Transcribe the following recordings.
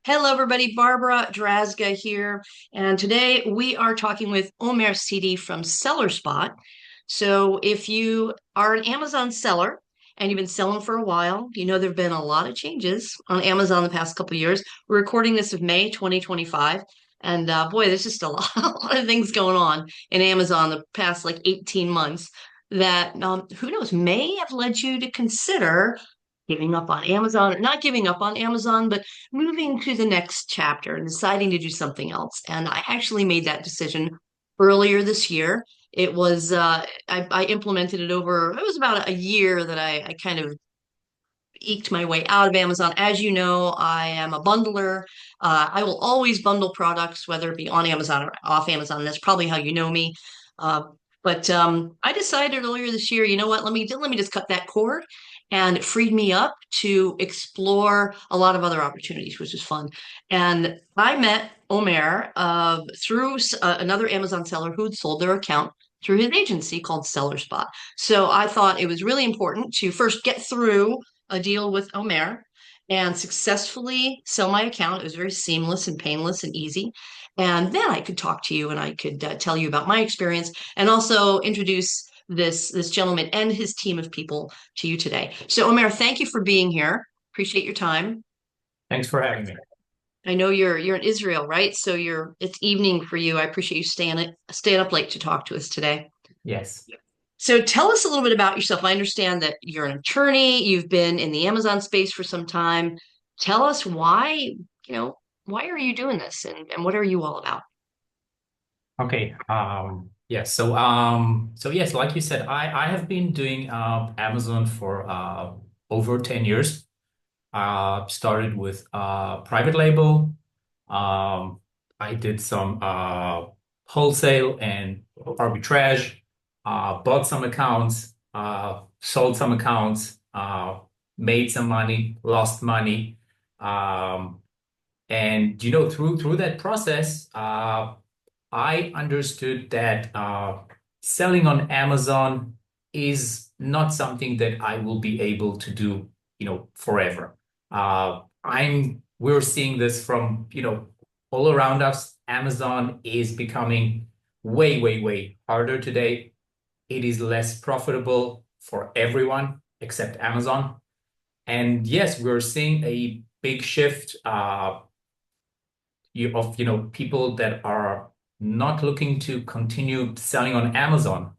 Hello, everybody. Barbara Drazga here. And today we are talking with Omer Sidi from SellerSpot. So, if you are an Amazon seller and you've been selling for a while, you know there have been a lot of changes on Amazon the past couple of years. We're recording this of May 2025. And boy, there's just a lot, a lot of things going on in Amazon the past like 18 months that who knows may have led you to consider giving up on Amazon, not giving up on Amazon, but moving to the next chapter and deciding to do something else. And I actually made that decision earlier this year. It was I implemented it over, it was about a year that I kind of eked my way out of Amazon. As you know, I am a bundler. I will always bundle products, whether it be on Amazon or off Amazon. That's probably how you know me. Uh, but I decided earlier this year, you know what? Let me just cut that cord, and it freed me up to explore a lot of other opportunities, which is fun. And I met Omer through another Amazon seller who'd sold their account through his agency called SellerSpot. So I thought it was really important to first get through a deal with Omer and successfully sell my account. It was very seamless and painless and easy. And then I could talk to you and I could tell you about my experience and also introduce this gentleman and his team of people to you today. So Omer, thank you for being here. Appreciate your time. Thanks for having me. I know you're in Israel, right? So it's evening for you. I appreciate you staying up late to talk to us today. Yes. So tell us a little bit about yourself. I understand that you're an attorney, you've been in the Amazon space for some time. Tell us why are you doing this and what are you all about? Okay. Yes. So yes, like you said, I have been doing Amazon for over 10 years. Started with private label. Um, I did some wholesale and arbitrage. Bought some accounts, sold some accounts, made some money, lost money. Um, And through that process, I understood that selling on Amazon is not something that I will be able to do, forever. We're seeing this from, all around us. Amazon is becoming way, way, way harder today. It is less profitable for everyone except Amazon. And yes, we're seeing a big shift. People that are not looking to continue selling on Amazon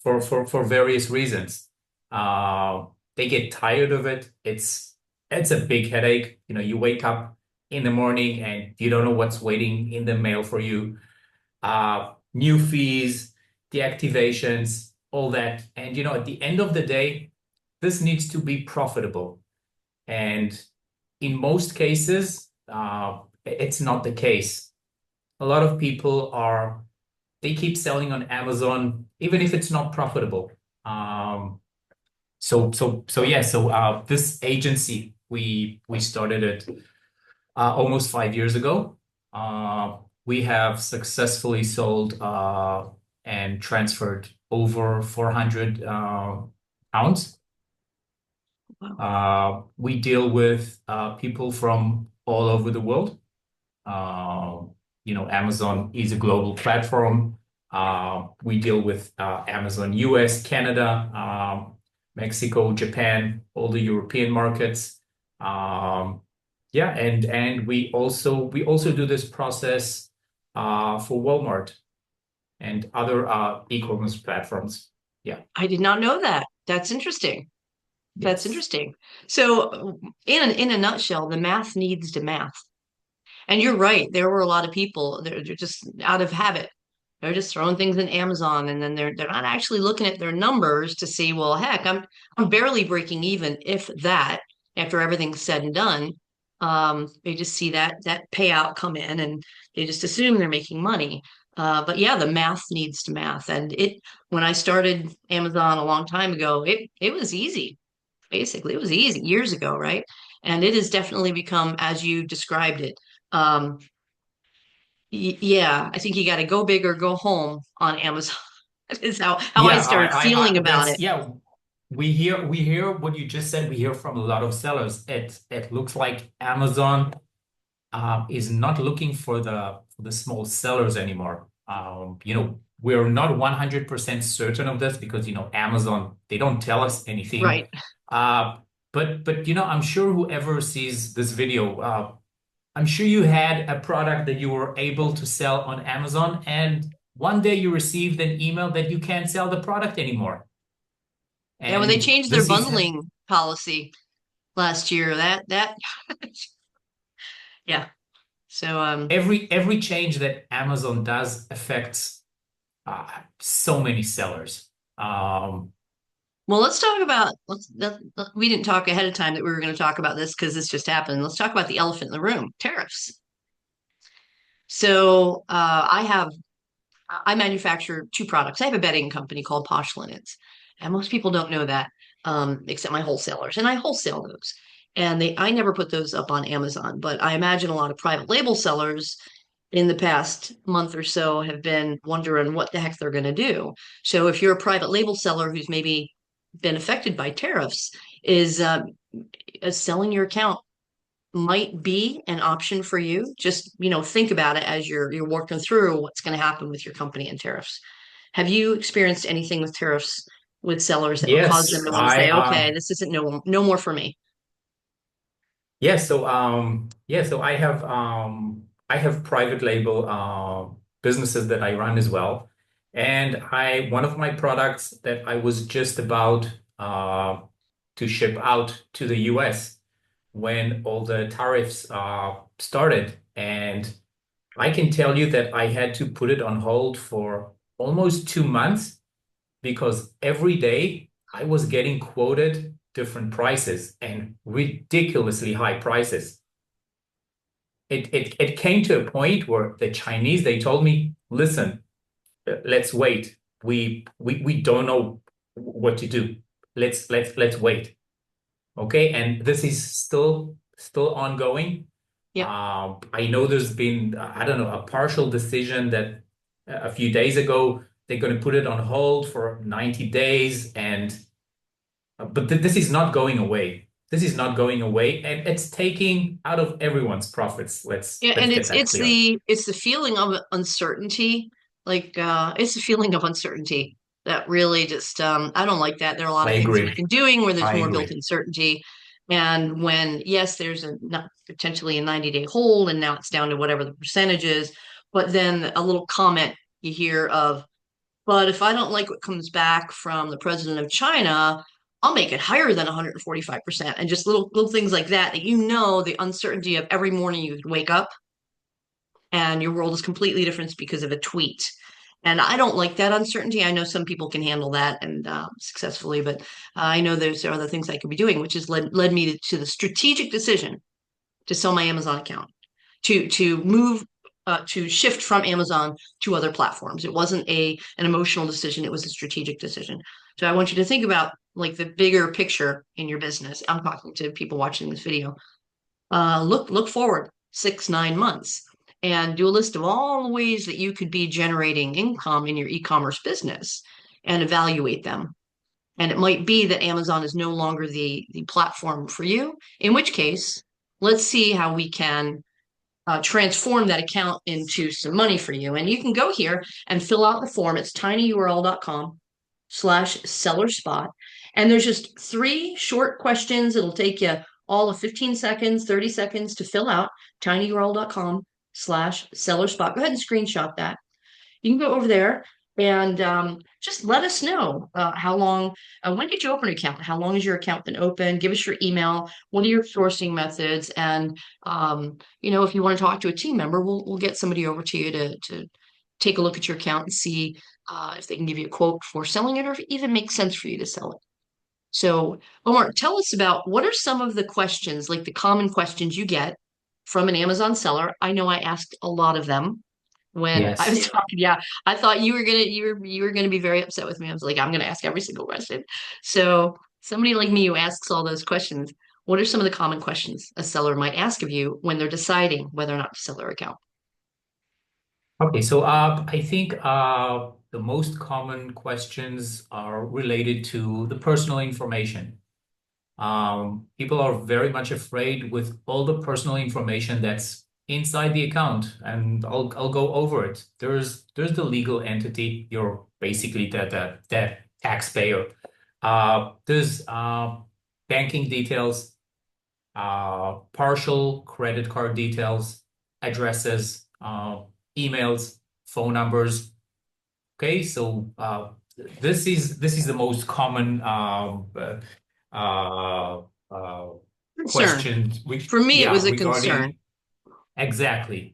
for various reasons. They get tired of it. It's a big headache. You wake up in the morning and you don't know what's waiting in the mail for you. New fees, deactivations, all that. And at the end of the day, this needs to be profitable. And in most cases, it's not the case. A lot of people they keep selling on Amazon, even if it's not profitable. This agency, we started it almost 5 years ago. We have successfully sold and transferred over 400 pounds. Wow. We deal with people from all over the world. Uh, Amazon is a global platform. We deal with Amazon US, Canada, Mexico, Japan, all the European markets. Yeah, and we also do this process for Walmart and other e-commerce platforms. Yeah. I did not know that. That's interesting. That's Yes. interesting. So in a nutshell, the math needs to math. And you're right. There were a lot of people, they're just out of habit. They're just throwing things in Amazon and then they're not actually looking at their numbers to see, well, heck, I'm barely breaking even, if that, after everything's said and done. They just see that payout come in and they just assume they're making money. But yeah, the math needs to math. And it when I started Amazon a long time ago, it was easy. Basically, it was easy years ago, right? And it has definitely become, as you described it, um, yeah, I think you got to go big or go home on Amazon. That is how I Yeah, started feeling about that's it. yeah. We hear what you just said. We hear from a lot of sellers. It looks like Amazon is not looking for the small sellers anymore. We're not 100% certain of this because, Amazon, they don't tell us anything. Right. Uh, but I'm sure whoever sees this video, I'm sure you had a product that you were able to sell on Amazon, and one day you received an email that you can't sell the product anymore. Yeah, when they And changed their this is bundling policy last year, that yeah. So every change that Amazon does affects so many sellers. well, let's talk about we didn't talk ahead of time that we were going to talk about this because this just happened. Let's talk about the elephant in the room, tariffs. So I manufacture two products. I have a bedding company called Posh Linens, and most people don't know that, except my wholesalers, and I wholesale those. And I never put those up on Amazon, but I imagine a lot of private label sellers in the past month or so have been wondering what the heck they're going to do. So if you're a private label seller who's maybe been affected by tariffs, is selling your account might be an option for you. Just, think about it as you're working through what's going to happen with your company and tariffs. Have you experienced anything with tariffs with sellers that would cause them yes, to want to I say, okay, this isn't no more for me? so I have private label businesses that I run as well. And I one of my products that I was just about to ship out to the US when all the tariffs started. And I can tell you that I had to put it on hold for almost 2 months because every day I was getting quoted different prices and ridiculously high prices. It came to a point where the Chinese, they told me, listen, let's wait. We don't know what to do. Let's wait. Okay. And this is still ongoing. Yep. I know there's been, I don't know, a partial decision that a few days ago they're going to put it on hold for 90 days, and but this is not going away. This is not going away, and it's taking out of everyone's profits. Let's Yeah, let's and get it's that it's clear. the it's the feeling of uncertainty. Like it's the feeling of uncertainty that really just I don't like that. There are a lot I of things that we've agree. been doing where there's I more agree. built-in certainty. And when, yes, there's a not potentially a 90-day hold, and now it's down to whatever the percentage is, but then a little comment you hear of, but if I don't like what comes back from the president of China, I'll make it higher than 145%. And just little things like that, that the uncertainty of every morning you could wake up and your world is completely different because of a tweet. And I don't like that uncertainty. I know some people can handle that and successfully, but I know there's other things I could be doing, which has led me to the strategic decision to sell my Amazon account, to move, to shift from Amazon to other platforms. It wasn't an emotional decision; it was a strategic decision. So I want you to think about like the bigger picture in your business. I'm talking to people watching this video. Look forward 6 9 months and do a list of all the ways that you could be generating income in your e-commerce business and evaluate them. And it might be that Amazon is no longer the platform for you, in which case, let's see how we can transform that account into some money for you. And you can go here and fill out the form. It's tinyurl.com/seller spot. And there's just three short questions. It'll take you all of 15 seconds, 30 seconds to fill out tinyurl.com/seller spot. Go ahead and screenshot that. You can go over there and just let us know when did you open an account? How long has your account been open? Give us your email. What are your sourcing methods? And if you want to talk to a team member, we'll get somebody over to you to take a look at your account and see if they can give you a quote for selling it or if it even makes sense for you to sell it. So, Omar, tell us about what are some of the questions, like the common questions you get from an Amazon seller. I know I asked a lot of them when I was Yes. talking. Yeah, I thought you were gonna be very upset with me. I was like, I'm gonna ask every single question. So somebody like me who asks all those questions, what are some of the common questions a seller might ask of you when they're deciding whether or not to sell their account? Okay, so I think the most common questions are related to the personal information. People are very much afraid with all the personal information that's inside the account, and I'll go over it. There's the legal entity. You're basically the taxpayer. There's banking details, partial credit card details, addresses, emails, phone numbers. Okay, so this is the most common uh, uh, Concern. question For me, it was a concern. regarding exactly.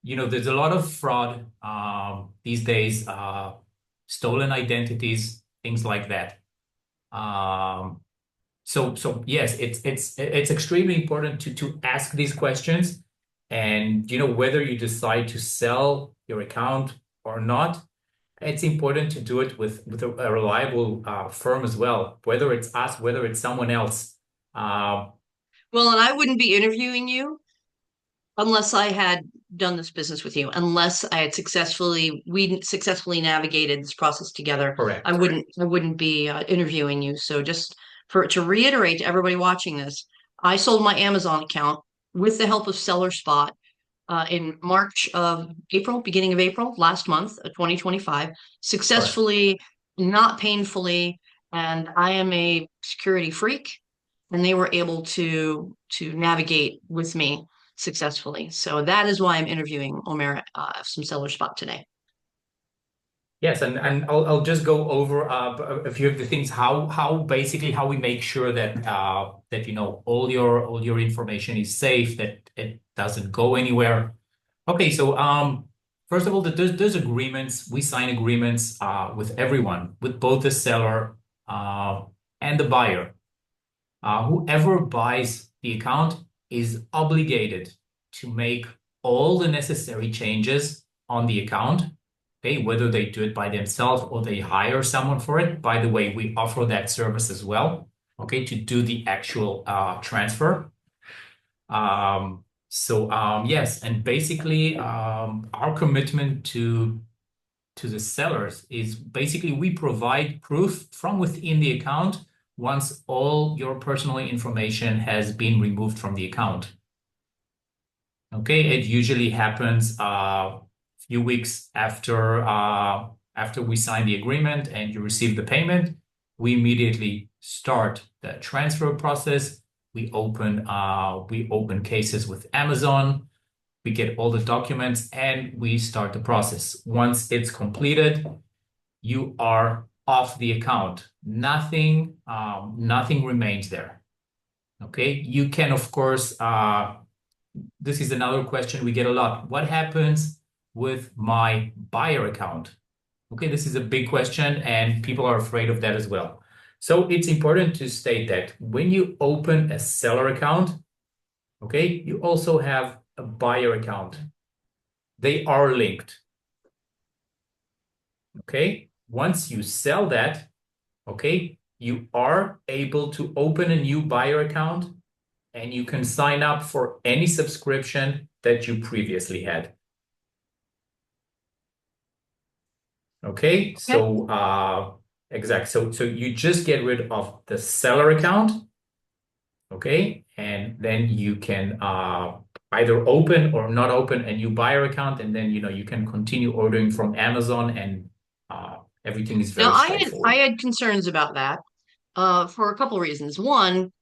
There's a lot of fraud these days, stolen identities, things like that. Um, so yes, it's extremely important to ask these questions, and whether you decide to sell your account or not, it's important to do it with a reliable firm as well, whether it's us, whether it's someone else. Uh, Well, and I wouldn't be interviewing you unless I had done this business with you, unless we successfully navigated this process together. I Correct. wouldn't be interviewing you. So just to reiterate to everybody watching this, I sold my Amazon account with the help of SellerSpot in beginning of April, last month of 2025, Correct. successfully, not painfully, and I am a security freak, and they were able to navigate with me successfully. So that is why I'm interviewing Omer from SellerSpot today. Yes, and I'll just go over a few of the things, how we make sure that all your information is safe, that it doesn't go anywhere. Okay, so first of all, there's agreements. We sign agreements with everyone, with both the seller uh, and the buyer. Whoever buys the account is obligated to make all the necessary changes on the account. Okay, whether they do it by themselves or they hire someone for it. By the way, we offer that service as well. Okay, to do the actual transfer. Yes, and basically, our commitment to the sellers is basically we provide proof from within the account once all your personal information has been removed from the account. Okay, it usually happens a few weeks after we sign the agreement and you receive the payment. We immediately start the transfer process. We open cases with Amazon. We get all the documents and we start the process. Once it's completed, you are off the account. Nothing remains there. Okay. You can, of course, this is another question we get a lot. What happens with my buyer account? Okay, this is a big question and people are afraid of that as well. So it's important to state that when you open a seller account, okay, you also have a buyer account. They are linked. Okay, once you sell that, okay, you are able to open a new buyer account and you can sign up for any subscription that you previously had. Okay, Okay. so exact. So you just get rid of the seller account, okay, and then you can either open or not open a new buyer account, and then you can continue ordering from Amazon, and everything is Now very I straightforward. had concerns about that for a couple of reasons. One,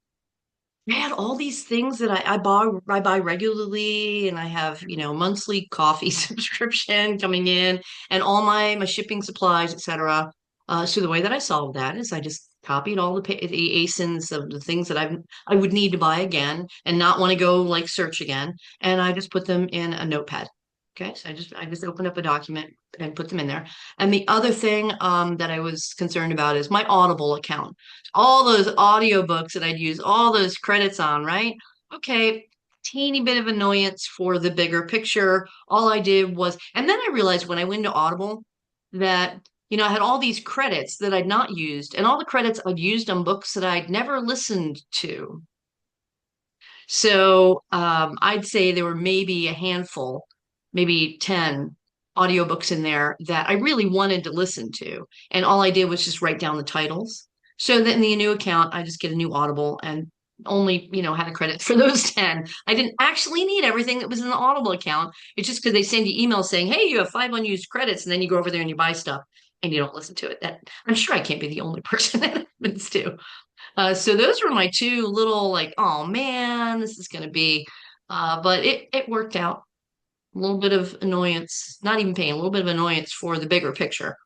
I had all these things that I buy regularly, and I have, monthly coffee subscription coming in, and all my shipping supplies, etc. So the way that I solved that is I just copied all the ASINs of the things that I would need to buy again and not want to go like search again, and I just put them in a notepad. Okay, so I just opened up a document and put them in there. And the other thing that I was concerned about is my Audible account, all those audiobooks that I'd use all those credits on, right? Okay, teeny bit of annoyance for the bigger picture. All I did was, and then I realized when I went to Audible that, I had all these credits that I'd not used, and all the credits I'd used on books that I'd never listened to. So I'd say there were maybe a handful, maybe 10 audiobooks in there that I really wanted to listen to. And all I did was just write down the titles. So that in the new account, I just get a new Audible and only, had a credit for those 10. I didn't actually need everything that was in the Audible account. It's just because they send you emails saying, hey, you have 5 unused credits, and then you go over there and you buy stuff and you don't listen to it. That I'm sure I can't be the only person that happens to. So those were my two little like, oh man, this is gonna be but it worked out. A little bit of annoyance, not even pain, a little bit of annoyance for the bigger picture.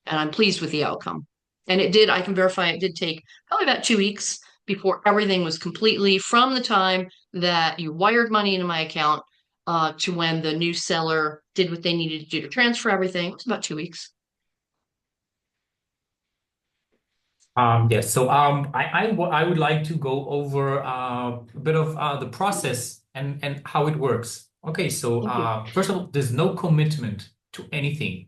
And I'm pleased with the outcome. And it did, I can verify it did take probably about 2 weeks before everything was completely from the time that you wired money into my account to when the new seller did what they needed to do to transfer everything. It was about 2 weeks. Yes, so I would like to go over a bit of the process and how it works. Okay, so Thank you. first of all, there's no commitment to anything.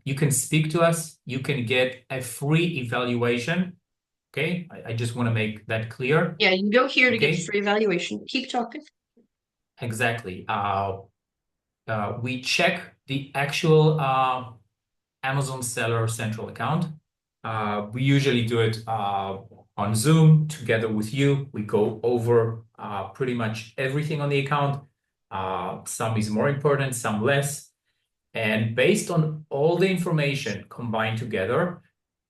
You can speak to us. You can get a free evaluation. Okay, I just want to make that clear. Yeah, you can go here to get the Okay, free evaluation. Keep talking. exactly. We check the actual Amazon Seller Central account. We usually do it on Zoom together with you. We go over pretty much everything on the account. Some is more important, some less. And based on all the information combined together,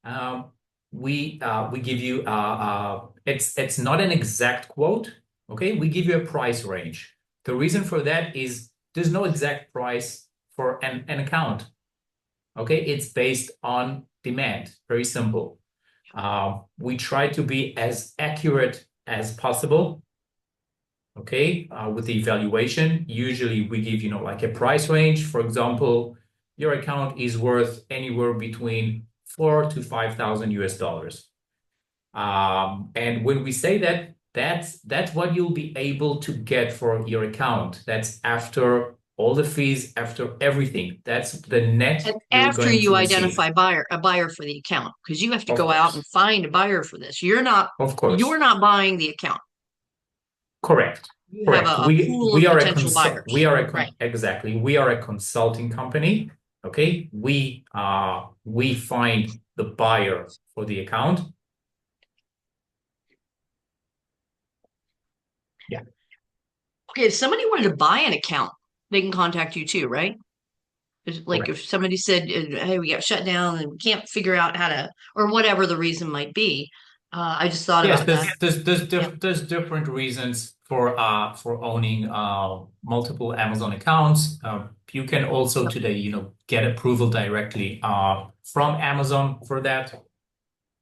um, we give you it's not an exact quote, okay? We give you a price range. The reason for that is there's no exact price for an account. Okay, it's based on demand. Very simple. We try to be as accurate as possible. Okay, with the evaluation, usually we give, like a price range. For example, your account is worth anywhere between 4 to 5,000 US dollars. And when we say that, that's what you'll be able to get for your account. That's after all the fees, after everything. That's the net And you're after going to you receive. identify a buyer for the account, because you have to Of go out and course. find a buyer for this. Of You're course. not buying the account. Correct. You have Correct. a pool of potential We buyers. are Right. exactly. We are a consulting company. Okay. We find the buyer for the account. Yeah. Okay, if somebody wanted to buy an account, they can contact you too, right? Like Correct. if somebody said, "Hey, we got shut down and we can't figure out how to," or whatever the reason might be. I just thought Yes, about that. Yeah. there's different reasons for owning multiple Amazon accounts. You can also today, get approval directly from Amazon for that.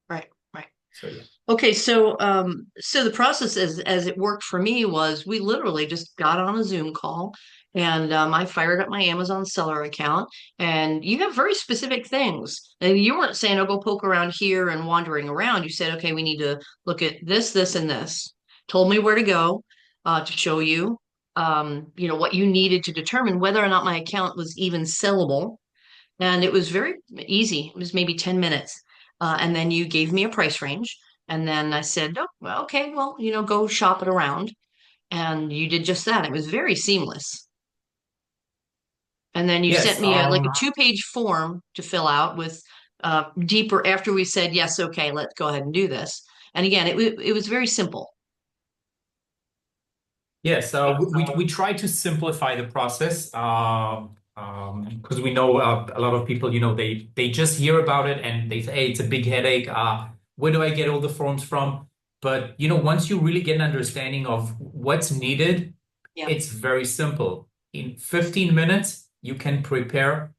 Right. Right. So yeah. Okay, so the process as it worked for me was we literally just got on a Zoom call and I fired up my Amazon seller account and you have very specific things. And you weren't saying, oh, go poke around here and wandering around. You said, okay, we need to look at this, this, and this. Told me where to go to show you, what you needed to determine whether or not my account was even sellable. And it was very easy. It was maybe 10 minutes. And then you gave me a price range. And then I said, oh, well, okay, well, go shop it around. And you did just that. It was very seamless. And then you sent Yes. me like a 2-page form to fill out with deeper after we said, yes, okay, let's go ahead and do this. And again, it was very simple. Yes, we try to simplify the process because we know a lot of people, they just hear about it and they say, hey, it's a big headache. Where do I get all the forms from? But once you really get an understanding of what's needed, Yeah. it's very simple. In 15 minutes, you can prepare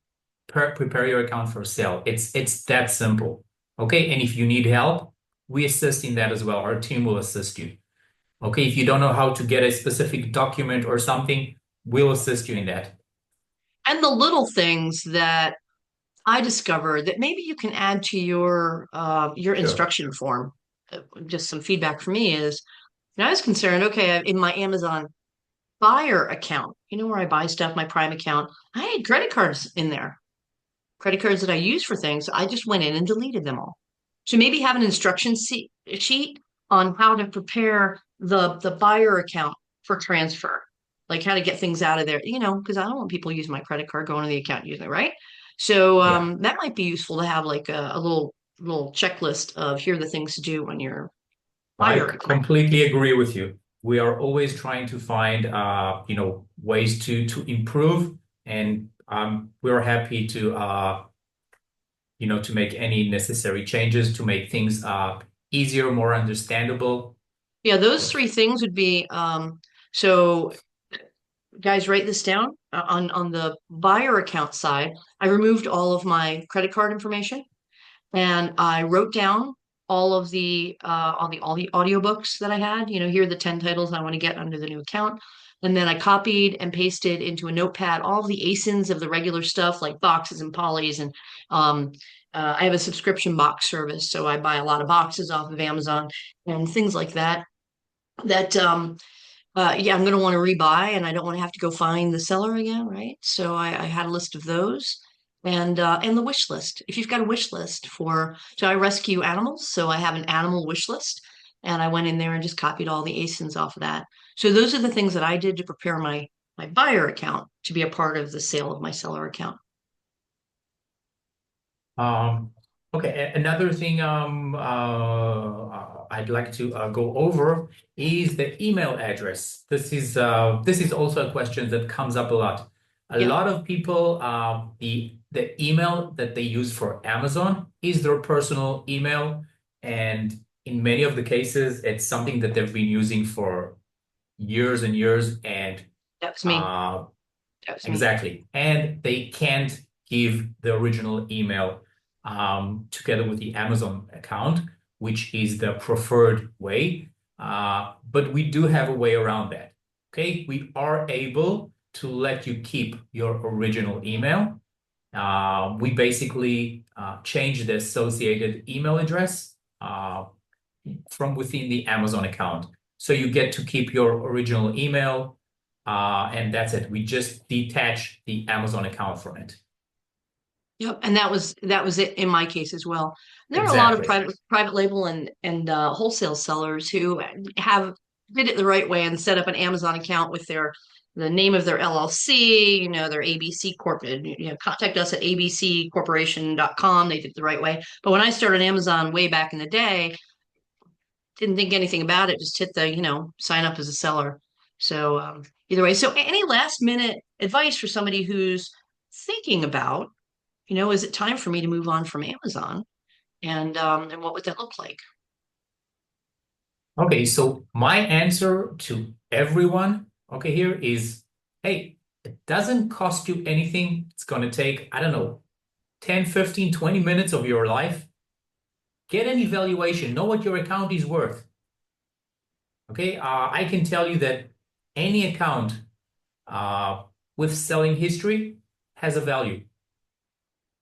your account for sale. It's that simple. Okay, and if you need help, we assist in that as well. Our team will assist you. Okay, if you don't know how to get a specific document or something, we'll assist you in that. And the little things that I discovered that maybe you can add to your Sure. instruction form. Just some feedback for me is, and I was concerned, okay, in my Amazon buyer account, where I buy stuff, my Prime account, I had credit cards in there, credit cards that I use for things. I just went in and deleted them all. So maybe have an sheet on how to prepare the buyer account for transfer, like how to get things out of there, because I don't want people using my credit card going to the account using it, right? So Yeah. that might be useful to have like a little checklist of here are the things to do when you're I buyer account. completely agree with you. We are always trying to find, ways to improve, and we're happy to, to make any necessary changes to make things easier, more understandable. Yeah, those So, three things would be so guys, write this down. On the buyer account side, I removed all of my credit card information and I wrote down all the audiobooks that I had. Here are the 10 titles I want to get under the new account. And then I copied and pasted into a notepad all of the ASINs of the regular stuff like boxes and polys. And um, I have a subscription box service, so I buy a lot of boxes off of Amazon and things like that. That yeah, I'm going to want to rebuy, and I don't want to have to go find the seller again, right? So I had a list of those, and the wish list. If you've got a wish list so I rescue animals, so I have an animal wish list, and I went in there and just copied all the ASINs off of that. So those are the things that I did to prepare my buyer account to be a part of the sale of my seller account. um, okay, another thing I'd like to go over is the email address. This is also a question that comes up a lot. A Yeah, lot of people, the email that they use for Amazon is their personal email, and in many of the cases, it's something that they've been using for years and years, and that was me. uh, That was me. exactly. And they can't give the original email together with the Amazon account, which is the preferred way. But we do have a way around that. Okay, we are able to let you keep your original email. We basically change the associated email address from within the Amazon account. So you get to keep your original email, and that's it. We just detach the Amazon account from it. Yep, and that was it in my case as well. There are a lot of Exactly. private label and wholesale sellers who have did it the right way and set up an Amazon account with the name of their LLC, their ABC Corp, contact us at abccorporation.com. They did it the right way. But when I started Amazon way back in the day, didn't think anything about it, just hit the, sign up as a seller. So either way, so any last minute advice for somebody who's thinking about is it time for me to move on from Amazon? And what would that look like? Okay, so my answer to everyone, okay, here is, hey, it doesn't cost you anything. It's going to take, I don't know, 10, 15, 20 minutes of your life. Get an evaluation, know what your account is worth. Okay, I can tell you that any account with selling history has a value.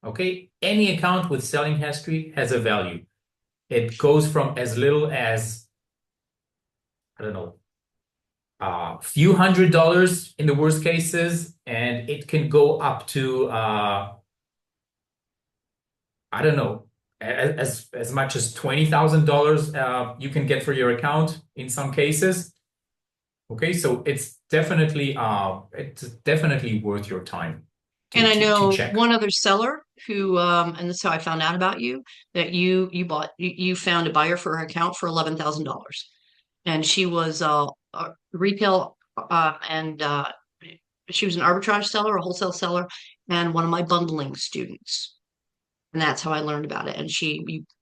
Okay, any account with selling history has a value. It goes from as little as, I don't know, a few $100s in the worst cases, and it can go up to, I don't know, as much as $20,000 you can get for your account in some cases. Okay, so it's definitely worth your time And to I to to know check. one other seller who, and that's how I found out about you, that you found a buyer for her account for $11,000, and she was a retail and she was an arbitrage seller, a wholesale seller, and one of my bundling students. And that's how I learned about it. And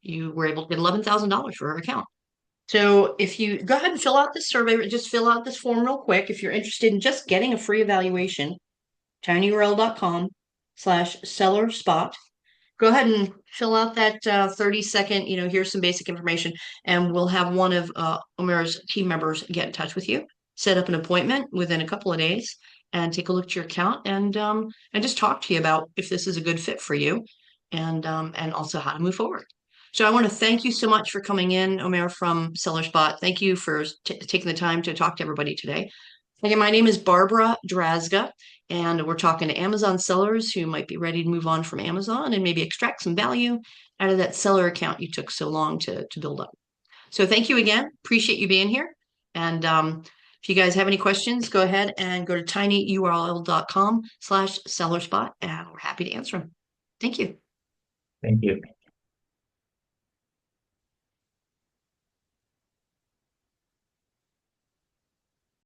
you were able to get $11,000 for her account. So if you go ahead and fill out this survey, just fill out this form real quick. If you're interested in just getting a free evaluation, tinyurl.com/seller spot. Go ahead and fill out that 30-second, here's some basic information, and we'll have one of Omer's team members get in touch with you, set up an appointment within a couple of days, and take a look at your account and just talk to you about if this is a good fit for you and also how to move forward. So I want to thank you so much for coming in, Omer from SellerSpot. Thank you for taking the time to talk to everybody today. Again, my name is Barbara Drazga, and we're talking to Amazon sellers who might be ready to move on from Amazon and maybe extract some value out of that seller account you took so long to build up. So thank you again. Appreciate you being here. And if you guys have any questions, go ahead and go to tinyurl.com/sellerspot, and we're happy to answer them. Thank you. Thank you.